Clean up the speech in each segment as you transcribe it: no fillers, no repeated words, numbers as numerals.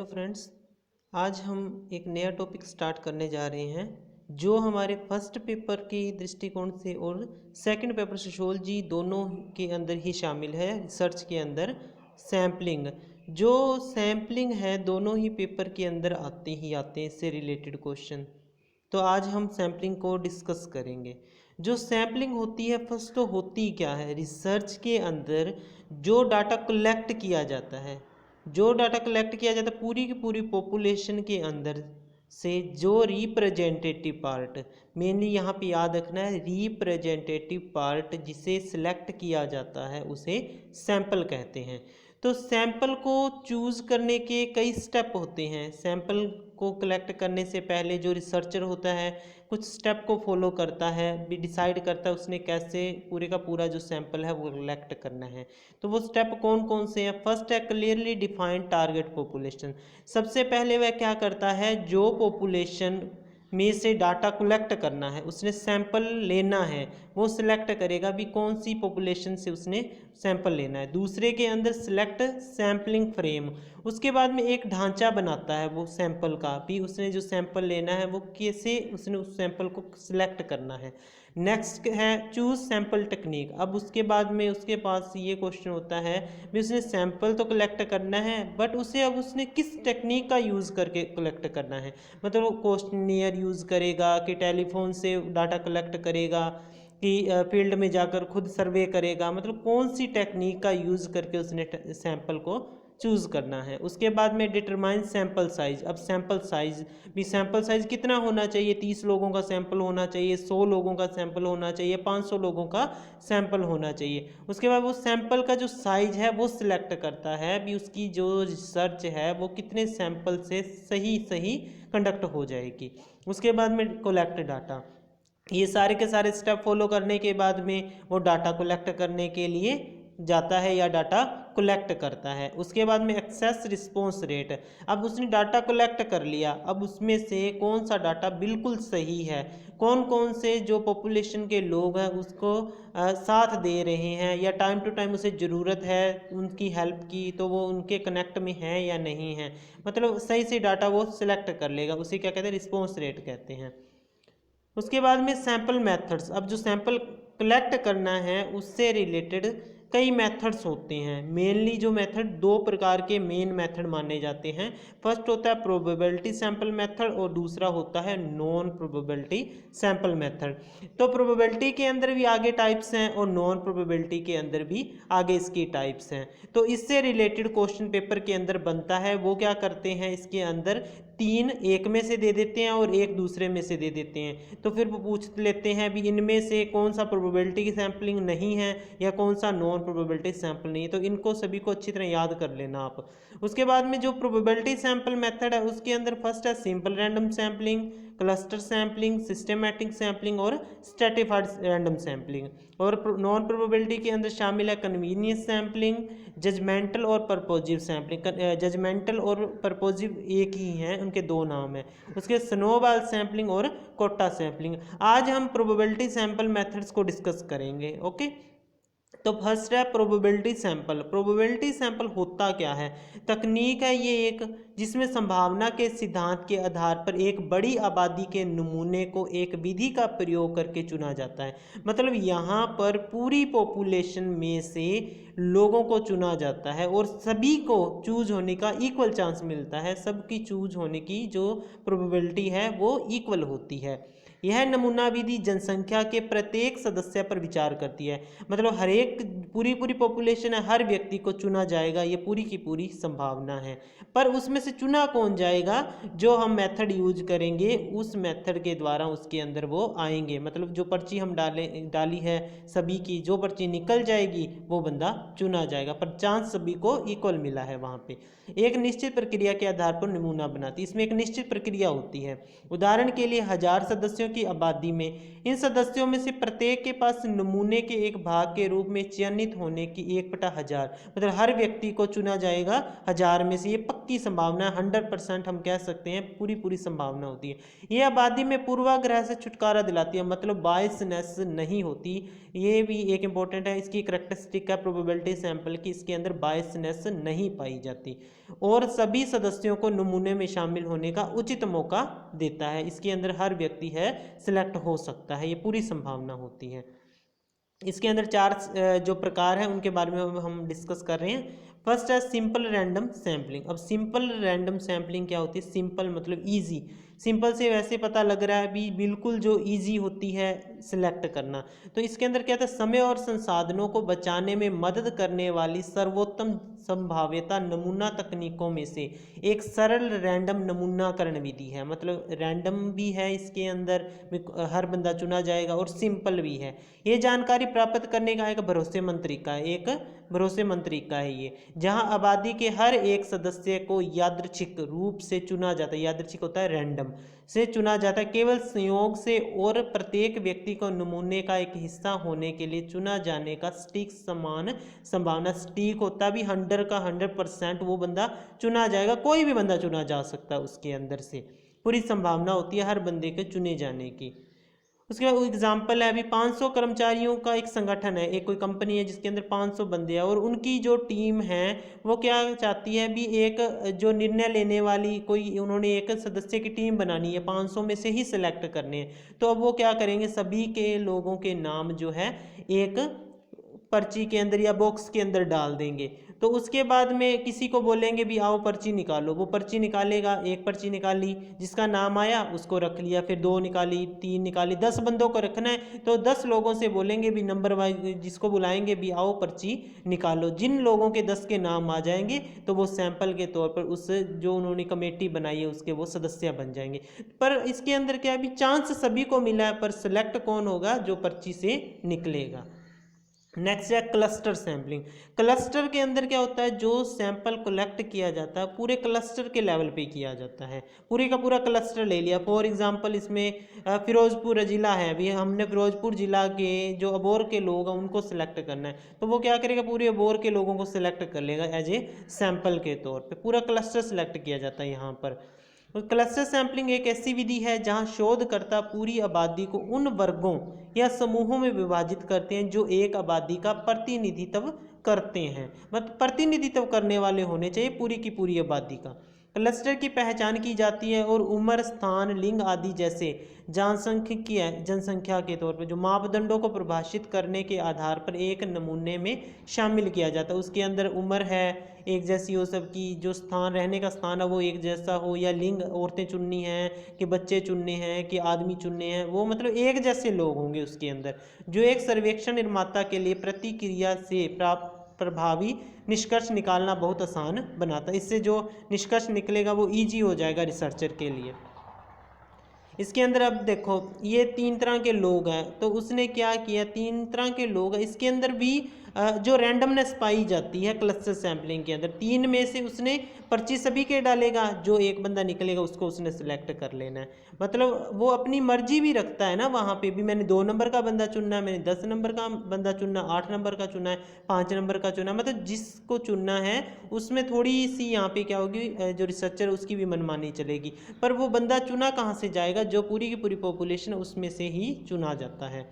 Hello friends, आज हम एक नया टॉपिक स्टार्ट करने जा रहे हैं जो हमारे फर्स्ट पेपर के दृष्टिकोण से और सेकंड पेपर सोशियोलॉजी दोनों के अंदर ही शामिल है। रिसर्च के अंदर सैम्पलिंग, जो सैम्पलिंग है दोनों ही पेपर के अंदर आते हैं इससे रिलेटेड क्वेश्चन। तो आज हम सैम्पलिंग को डिस्कस करेंगे। जो सैम्पलिंग होती है, फर्स्ट तो होती क्या है, रिसर्च के अंदर जो डाटा कलेक्ट किया जाता है, पूरी की पूरी पॉपुलेशन के अंदर से जो रिप्रेजेंटेटिव पार्ट, मेनली यहाँ पे याद रखना है रिप्रेजेंटेटिव पार्ट जिसे सिलेक्ट किया जाता है उसे सैंपल कहते हैं। तो सैंपल को चूज़ करने के कई स्टेप होते हैं। सैंपल को कलेक्ट करने से पहले जो रिसर्चर होता है कुछ स्टेप को फॉलो करता है, भी डिसाइड करता है उसने कैसे पूरे का पूरा जो सैंपल है वो कलेक्ट करना है। तो वो स्टेप कौन कौन से हैं? फर्स्ट है क्लियरली डिफाइंड टारगेट पॉपुलेशन। सबसे पहले वह क्या करता है, जो पॉपुलेशन में से डाटा कलेक्ट करना है, उसने सैंपल लेना है, वो सिलेक्ट करेगा भी कौन सी पॉपुलेशन से उसने सैंपल लेना है। दूसरे के अंदर सिलेक्ट सैम्पलिंग फ्रेम, उसके बाद में एक ढांचा बनाता है वो सैंपल का, भी उसने जो सैंपल लेना है वो कैसे उसने उस सैंपल को सिलेक्ट करना है। नेक्स्ट है चूज सैंपल टेक्निक। अब उसके बाद में उसके पास ये क्वेश्चन होता है भी उसने सैंपल तो कलेक्ट करना है बट उसे अब उसने किस टेक्निक का यूज़ करके कलेक्ट करना है। मतलब वो क्वेश्चनियर यूज़ करेगा कि टेलीफोन से डाटा कलेक्ट करेगा कि फील्ड में जाकर खुद सर्वे करेगा, मतलब कौन सी टेक्निक का यूज़ करके उसने सैंपल को चूज़ करना है। उसके बाद में डिटरमाइन सैंपल साइज। अब सैंपल साइज कितना होना चाहिए, 30 लोगों का सैंपल होना चाहिए, 100 लोगों का सैंपल होना चाहिए, 500 लोगों का सैंपल होना चाहिए। उसके बाद वो सैंपल का जो साइज है वो सिलेक्ट करता है भी उसकी जो रिसर्च है वो कितने सैंपल से सही सही कंडक्ट हो जाएगी। उसके बाद में कलेक्ट डाटा। ये सारे के सारे स्टेप फॉलो करने के बाद में वो डाटा कलेक्ट करने के लिए जाता है या डाटा कलेक्ट करता है। उसके बाद में एक्सेस रिस्पॉन्स रेट। अब उसने डाटा कलेक्ट कर लिया, अब उसमें से कौन सा डाटा बिल्कुल सही है, कौन कौन से जो पॉपुलेशन के लोग हैं उसको साथ दे रहे हैं या टाइम टू टाइम उसे ज़रूरत है उनकी हेल्प की, तो वो उनके कनेक्ट में है या नहीं है, मतलब सही से डाटा वो सिलेक्ट कर लेगा, उसे क्या कहते हैं, रिस्पॉन्स रेट कहते हैं। उसके बाद में सैंपल मेथड्स। अब जो सैंपल कलेक्ट करना है उससे रिलेटेड कई मेथड्स होते हैं। मेनली जो मेथड दो प्रकार के मेन मेथड माने जाते हैं। फर्स्ट होता है प्रोबेबिलिटी सैंपल मेथड और दूसरा होता है नॉन प्रोबेबिलिटी सैंपल मेथड। तो प्रोबेबिलिटी के अंदर भी आगे टाइप्स हैं और नॉन प्रोबेबिलिटी के अंदर भी आगे इसकी टाइप्स हैं। तो इससे रिलेटेड क्वेश्चन पेपर के अंदर बनता है, वो क्या करते हैं इसके अंदर तीन एक में से दे देते हैं और एक दूसरे में से दे देते हैं। तो फिर वो पूछ लेते हैं भी इनमें से कौन सा प्रोबेबिलिटी की सैम्पलिंग नहीं है या कौन सा नॉन प्रोबेबिलिटी सैंपल नहीं है। तो इनको सभी को अच्छी तरह याद कर लेना आप। उसके बाद में जो प्रोबेबिलिटी सैंपल मेथड है उसके अंदर फर्स्ट है simple random sampling, cluster sampling, systematic sampling और स्ट्रेटिफाइड रैंडम सैम्पलिंग। और नॉन प्रोबेबिलिटी के अंदर शामिल है कन्वीनियंस सैम्पलिंग, जजमेंटल और परपोजिव सैम्पलिंग। जजमेंटल और परपोजिव एक ही हैं, उनके दो नाम हैं। उसके स्नोबॉल सैम्पलिंग और कोटा सैम्पलिंग। आज हम प्रोबेबिलिटी सैंपल मेथड्स को डिस्कस करेंगे। ओके, तो फर्स्ट है प्रोबेबिलिटी सैंपल। प्रोबेबिलिटी सैंपल होता क्या है, तकनीक है ये एक जिसमें संभावना के सिद्धांत के आधार पर एक बड़ी आबादी के नमूने को एक विधि का प्रयोग करके चुना जाता है। मतलब यहाँ पर पूरी पॉपुलेशन में से लोगों को चुना जाता है और सभी को चूज होने का इक्वल चांस मिलता है। सबकी चूज होने की जो प्रोबेबिलिटी है वो इक्वल होती है। यह नमूना विधि जनसंख्या के प्रत्येक सदस्य पर विचार करती है। मतलब हर एक पूरी पूरी पॉपुलेशन है, हर व्यक्ति को चुना जाएगा, ये पूरी की पूरी संभावना है। पर उसमें से चुना कौन जाएगा, जो हम मेथड यूज करेंगे उस मेथड के द्वारा उसके अंदर वो आएंगे। मतलब जो पर्ची हम डाली है सभी की, जो पर्ची निकल जाएगी वो बंदा चुना जाएगा, पर चांस सभी को इक्वल मिला है। वहाँ पे एक निश्चित प्रक्रिया के आधार पर नमूना बनाती है। इसमें एक निश्चित प्रक्रिया होती है। उदाहरण के लिए 1000 सदस्यों की आबादी में इन सदस्यों में से प्रत्येक के पास नमूने के एक भाग के रूप में चयनित होने की 1/1000, मतलब हर व्यक्ति को चुना जाएगा 1000 में से। ये पक्की संभावना है, 100% हम कह सकते हैं, पूरी पूरी संभावना होती है। ये आबादी में पूर्वाग्रह से छुटकारा दिलाती है, मतलब बायसनेस नहीं होती। ये भी एक इंपॉर्टेंट है, इसकी करेक्टरिस्टिक है प्रोबेबिलिटी सैंपल की, इसके अंदर बायसनेस नहीं पाई जाती। और सभी सदस्यों को नमूने में शामिल होने का उचित मौका देता है। इसके अंदर हर व्यक्ति है सिलेक्ट हो सकता है, ये पूरी संभावना होती है। इसके अंदर 4 जो प्रकार हैं उनके बारे में हम डिस्कस कर रहे हैं। फर्स्ट है सिंपल रैंडम सैम्पलिंग। अब सिंपल रैंडम सैम्पलिंग क्या होती है? सिंपल मतलब इजी। सिंपल से वैसे पता लग रहा है भी बिल्कुल जो इजी होती है सिलेक्ट करना। तो इसके अंदर क्या था? समय और संसाधनों को बचाने में मदद करने वाली सर्वोत्तम संभाव्यता नमूना तकनीकों में से एक सरल रैंडम नमूनाकरण विधि है। मतलब रैंडम भी है इसके अंदर, हर बंदा चुना जाएगा, और सिंपल भी है। ये जानकारी प्राप्त करने का एक भरोसेमंद तरीका है ये, जहां आबादी के हर एक सदस्य को यादृच्छिक रूप से चुना जाता है। यादृच्छिक होता है रैंडम से चुना जाता है केवल संयोग से, और प्रत्येक व्यक्ति को नमूने का एक हिस्सा होने के लिए चुना जाने का सटीक समान संभावना। सटीक होता भी 100% वो बंदा चुना जाएगा, कोई भी बंदा चुना जा सकता है, उसके अंदर से पूरी संभावना होती है हर बंदे के चुने जाने की। उसके बाद एग्जाम्पल है, अभी 500 कर्मचारियों का एक संगठन है, एक कोई कंपनी है जिसके अंदर 500 बंदे हैं, और उनकी जो टीम है वो क्या चाहती है भी एक जो निर्णय लेने वाली कोई, उन्होंने एक सदस्य की टीम बनानी है, 500 में से ही सिलेक्ट करने हैं। तो अब वो क्या करेंगे, सभी के लोगों के नाम जो है एक पर्ची के अंदर या बॉक्स के अंदर डाल देंगे। तो उसके बाद में किसी को बोलेंगे भी आओ पर्ची निकालो, वो पर्ची निकालेगा। एक पर्ची निकाली, जिसका नाम आया उसको रख लिया, फिर 2 निकाली, 3 निकाली, 10 बंदों को रखना है तो 10 लोगों से बोलेंगे भी नंबर वाइज, जिसको बुलाएंगे भी आओ पर्ची निकालो। जिन लोगों के 10 के नाम आ जाएंगे तो वो सैंपल के तौर पर उस जो उन्होंने कमेटी बनाई है उसके वो सदस्य बन जाएंगे। पर इसके अंदर क्या है भी चांस सभी को मिला है, पर सिलेक्ट कौन होगा? जो पर्ची से निकलेगा। नेक्स्ट है क्लस्टर सैम्पलिंग। क्लस्टर के अंदर क्या होता है, जो सैंपल कलेक्ट किया जाता है पूरे क्लस्टर के लेवल पे किया जाता है। पूरे का पूरा क्लस्टर ले लिया। फॉर एग्जांपल इसमें फिरोजपुर जिला है, अभी हमने फिरोजपुर जिला के जो अबोर के लोग हैं उनको सिलेक्ट करना है, तो वो क्या करेगा, पूरे अबोर के लोगों को सिलेक्ट कर लेगा एज ए सैंपल के तौर पर। पूरा क्लस्टर सिलेक्ट किया जाता है यहाँ पर। क्लस्टर सैंपलिंग एक ऐसी विधि है जहां शोधकर्ता पूरी आबादी को उन वर्गों या समूहों में विभाजित करते हैं जो एक आबादी का प्रतिनिधित्व करते हैं। मतलब प्रतिनिधित्व करने वाले होने चाहिए पूरी की पूरी आबादी का। क्लस्टर की पहचान की जाती है और उम्र, स्थान, लिंग आदि जैसे जनसंख्या के तौर पर जो मापदंडों को परिभाषित करने के आधार पर एक नमूने में शामिल किया जाता है। उसके अंदर उम्र है एक जैसी हो सबकी, जो स्थान रहने का स्थान है वो एक जैसा हो, या लिंग औरतें चुननी हैं कि बच्चे चुनने हैं कि आदमी चुनने हैं, वो मतलब एक जैसे लोग होंगे उसके अंदर। जो एक सर्वेक्षण निर्माता के लिए प्रतिक्रिया से प्रभावी निष्कर्ष निकालना बहुत आसान बनाता है। इससे जो निष्कर्ष निकलेगा वो ईजी हो जाएगा रिसर्चर के लिए। इसके अंदर अब देखो ये 3 तरह के लोग हैं, तो उसने क्या किया, 3 तरह के लोग हैं। इसके अंदर भी जो रैंडमनेस पाई जाती है क्लस्टर सैम्पलिंग के अंदर, 3 में से उसने पर्ची सभी के डालेगा, जो एक बंदा निकलेगा उसको उसने सिलेक्ट कर लेना है। मतलब वो अपनी मर्जी भी रखता है ना, वहाँ पे भी मैंने 2 नंबर का बंदा चुनना है, मैंने 10 नंबर का बंदा चुनना, 8 नंबर का चुना है, 5 नंबर का चुना, मतलब जिसको चुनना है उसमें थोड़ी सी यहाँ पे क्या होगी, जो रिसर्चर उसकी भी मनमानी चलेगी। पर वो बंदा चुना कहाँ से जाएगा, जो पूरी की पूरी पॉपुलेशन उसमें से ही चुना जाता है।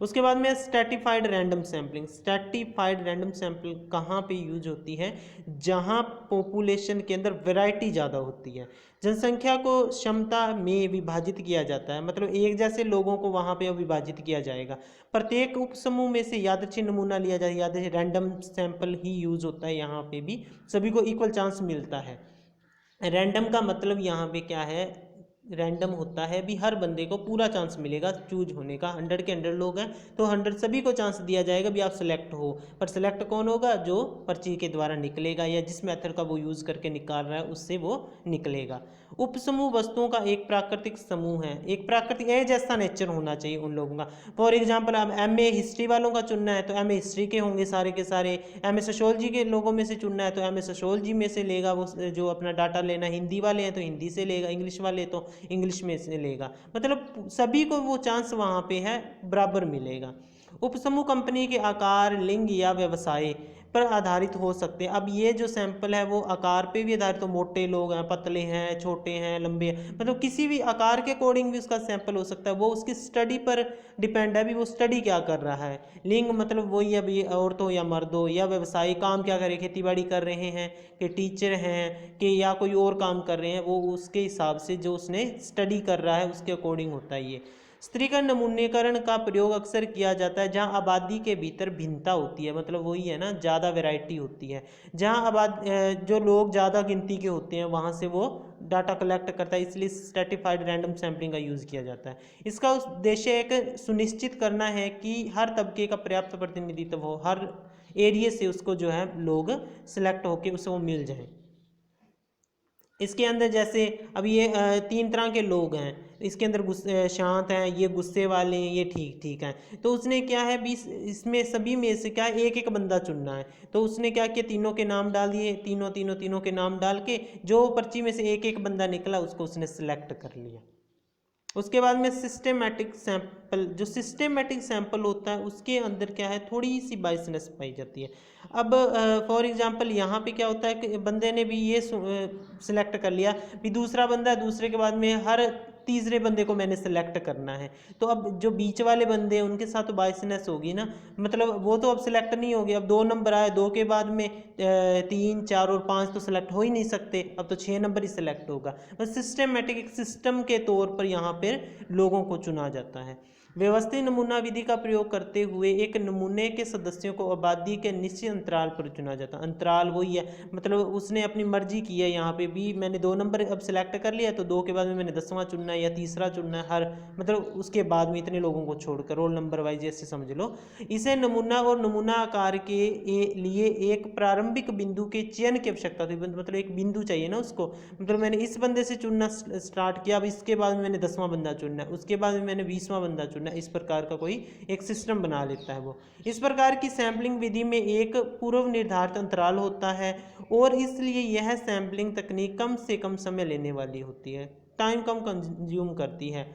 उसके बाद में stratified random sampling. Stratified random sample कहाँ पे यूज होती है, जहाँ पॉपुलेशन के अंदर वैरायटी ज़्यादा होती है। जनसंख्या को क्षमता में विभाजित किया जाता है, मतलब एक जैसे लोगों को वहाँ पे विभाजित किया जाएगा। प्रत्येक उपसमूह में से यादृच्छिक नमूना लिया जाए, यादृच्छिक रैंडम सैंपल ही यूज होता है। यहाँ पे भी सभी को इक्वल चांस मिलता है। रैंडम का मतलब यहाँ पे क्या है, रैंडम होता है भी हर बंदे को पूरा चांस मिलेगा चूज होने का। 100 के 100 लोग हैं तो 100 सभी को चांस दिया जाएगा भी आप सिलेक्ट हो। पर सिलेक्ट कौन होगा, जो पर्ची के द्वारा निकलेगा या जिस मेथड का वो यूज़ करके निकाल रहा है उससे वो निकलेगा। उपसमूह वस्तुओं का एक प्राकृतिक समूह है, एक प्राकृतिक ए जैसा नेचर होना चाहिए उन लोगों का। फॉर एग्जाम्पल अब MA हिस्ट्री वालों का चुनना है तो MA हिस्ट्री के होंगे सारे के सारे। MA सोशियोलॉजी के लोगों में से चुनना है तो MA सोशियोलॉजी में से लेगा वो, जो अपना डाटा लेना। हिंदी वाले हैं तो हिंदी से लेगा, इंग्लिश वाले तो इंग्लिश में से लेगा। मतलब सभी को वो चांस वहाँ पे है बराबर मिलेगा। उपसमूह कंपनी के आकार, लिंग या व्यवसाय पर आधारित हो सकते हैं। अब ये जो सैंपल है वो आकार पे भी आधारित, तो मोटे लोग हैं, पतले हैं, छोटे हैं, लंबे हैं, मतलब किसी भी आकार के अकॉर्डिंग भी उसका सैंपल हो सकता है। वो उसकी स्टडी पर डिपेंड है, अभी वो स्टडी क्या कर रहा है। लिंग मतलब वही अभी औरत हो या मर्द हो, या व्यवसायिक काम क्या करे, खेती बाड़ी कर रहे हैं कि टीचर हैं कि या कोई और काम कर रहे हैं, वो उसके हिसाब से जो उसने स्टडी कर रहा है उसके अकॉर्डिंग होता है ये। स्त्रीकरण नमूनीकरण का प्रयोग अक्सर किया जाता है जहां आबादी के भीतर भिन्नता होती है, मतलब वही है ना, ज़्यादा वैरायटी होती है। जहां जो लोग ज़्यादा गिनती के होते हैं वहां से वो डाटा कलेक्ट करता है, इसलिए स्ट्रेटिफाइड रैंडम सैम्पलिंग का यूज़ किया जाता है। इसका उद्देश्य एक सुनिश्चित करना है कि हर तबके का पर्याप्त प्रतिनिधित्व हो, हर एरिया से उसको जो है लोग सिलेक्ट होकर उसको मिल जाए। इसके अंदर जैसे अब ये 3 तरह के लोग हैं, इसके अंदर शांत हैं, ये गुस्से वाले हैं, ये ठीक ठीक हैं। तो उसने क्या है 20 इसमें सभी में से क्या एक एक बंदा चुनना है। तो उसने क्या किया, तीनों के नाम डाल दिए, तीनों के नाम डाल के जो पर्ची में से एक एक बंदा निकला उसको उसने सेलेक्ट कर लिया। उसके बाद में सिस्टेमेटिक सैंपल, जो सिस्टेमेटिक सैंपल होता है उसके अंदर क्या है, थोड़ी सी बाइसनेस पाई जाती है। अब फॉर एग्जांपल यहाँ पे क्या होता है कि बंदे ने भी ये सिलेक्ट कर लिया, भी दूसरा बंदा है, दूसरे के बाद में हर तीसरे बंदे को मैंने सेलेक्ट करना है। तो अब जो बीच वाले बंदे हैं उनके साथ तो बाइसनेस होगी ना, मतलब वो तो अब सिलेक्ट नहीं होगी। अब 2 नंबर आए, 2 के बाद में 3, 4 और 5 तो सिलेक्ट हो ही नहीं सकते, अब तो 6 नंबर ही सिलेक्ट होगा। बस सिस्टमेटिक एक सिस्टम के तौर पर यहाँ पर लोगों को चुना जाता है। व्यवस्थित नमूना विधि का प्रयोग करते हुए एक नमूने के सदस्यों को आबादी के निश्चित अंतराल पर चुना जाता है। अंतराल वही है, मतलब उसने अपनी मर्जी की है। यहाँ पे भी मैंने 2 नंबर अब सिलेक्ट कर लिया, तो 2 के बाद में मैंने 10वां चुनना है या तीसरा चुनना है, हर मतलब उसके बाद में इतने लोगों को छोड़कर रोल नंबर वाइज ऐसे समझ लो। इसे नमूना और नमूना आकार के लिए एक प्रारंभिक बिंदु के चयन की आवश्यकता थी, मतलब एक बिंदु चाहिए ना उसको। मतलब मैंने इस बंदे से चुनना स्टार्ट किया, अब इसके बाद में मैंने 10वां बंदा चुनना है, उसके बाद में मैंने 20वां बंदा चुनना है, इस प्रकार का कोई एक सिस्टम बना लेता है वो। इस प्रकार की सैम्पलिंग विधि में एक पूर्व निर्धारित अंतराल होता है और इसलिए यह सैम्पलिंग तकनीक कम से कम समय लेने वाली होती है, टाइम कम कंज्यूम करती है।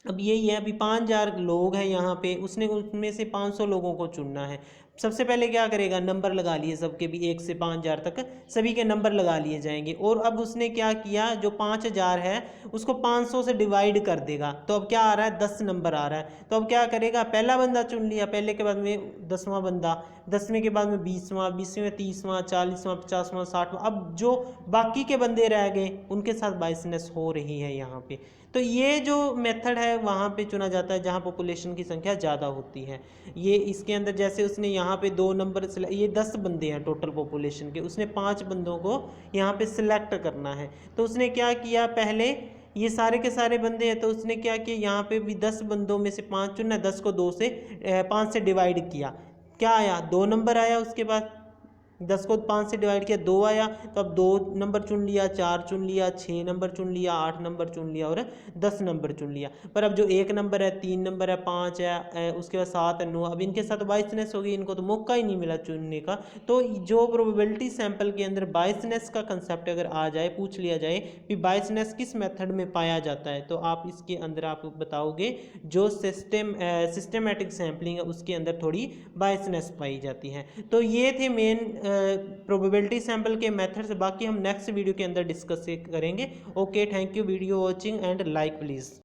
अब यही है, अभी 5000 लोग हैं यहाँ पे, उसने उसमें से 500 लोगों को चुनना है। सबसे पहले क्या करेगा, नंबर लगा लिए सबके भी, 1 से 5000 तक सभी के नंबर लगा लिए जाएंगे। और अब उसने क्या किया, जो 5000 है उसको 500 से डिवाइड कर देगा, तो अब क्या आ रहा है, 10 नंबर आ रहा है। तो अब क्या करेगा, पहला बंदा चुन लिया, पहले के बाद में 10वां बंदा, 10वें के बाद में 20वां, 20वें में 30वां, 40वां, 50वां, 60वां। अब जो बाकी के बंदे रह गए उनके साथ बाइसनेस हो रही है यहाँ पे। तो ये जो मेथड है वहाँ पे चुना जाता है जहाँ पॉपुलेशन की संख्या ज़्यादा होती है। ये इसके अंदर जैसे उसने यहाँ पे 2 नंबर, ये 10 बंदे हैं टोटल पॉपुलेशन के, उसने 5 बंदों को यहाँ पे सिलेक्ट करना है। तो उसने क्या किया, पहले ये सारे के सारे बंदे हैं, तो उसने क्या किया, यहाँ पे भी 10 बंदों में से 5 चुना, 10 को 5 से डिवाइड किया, क्या आया, 2 नंबर आया। उसके बाद 10 को 5 से डिवाइड किया, 2 आया, तो अब 2 नंबर चुन लिया, 4 चुन लिया, 6 नंबर चुन लिया, 8 नंबर चुन लिया और 10 नंबर चुन लिया। पर अब जो 1 नंबर है, 3 नंबर है, 5 है, उसके बाद 7 है, 9, अब इनके साथ बाइसनेस होगी, इनको तो मौका ही नहीं मिला चुनने का। तो जो प्रोबेबिलिटी सैंपल के अंदर बाइसनेस का कंसेप्ट अगर आ जाए, पूछ लिया जाए कि बाइसनेस किस मेथड में पाया जाता है, तो आप इसके अंदर आप बताओगे जो सिस्टमेटिक सैंपलिंग है उसके अंदर थोड़ी बाइसनेस पाई जाती है। तो ये थे मेन प्रोबेबिलिटी सैंपल के मेथड्स, बाकी हम नेक्स्ट वीडियो के अंदर डिस्कस करेंगे। Okay, thank you video watching and like please.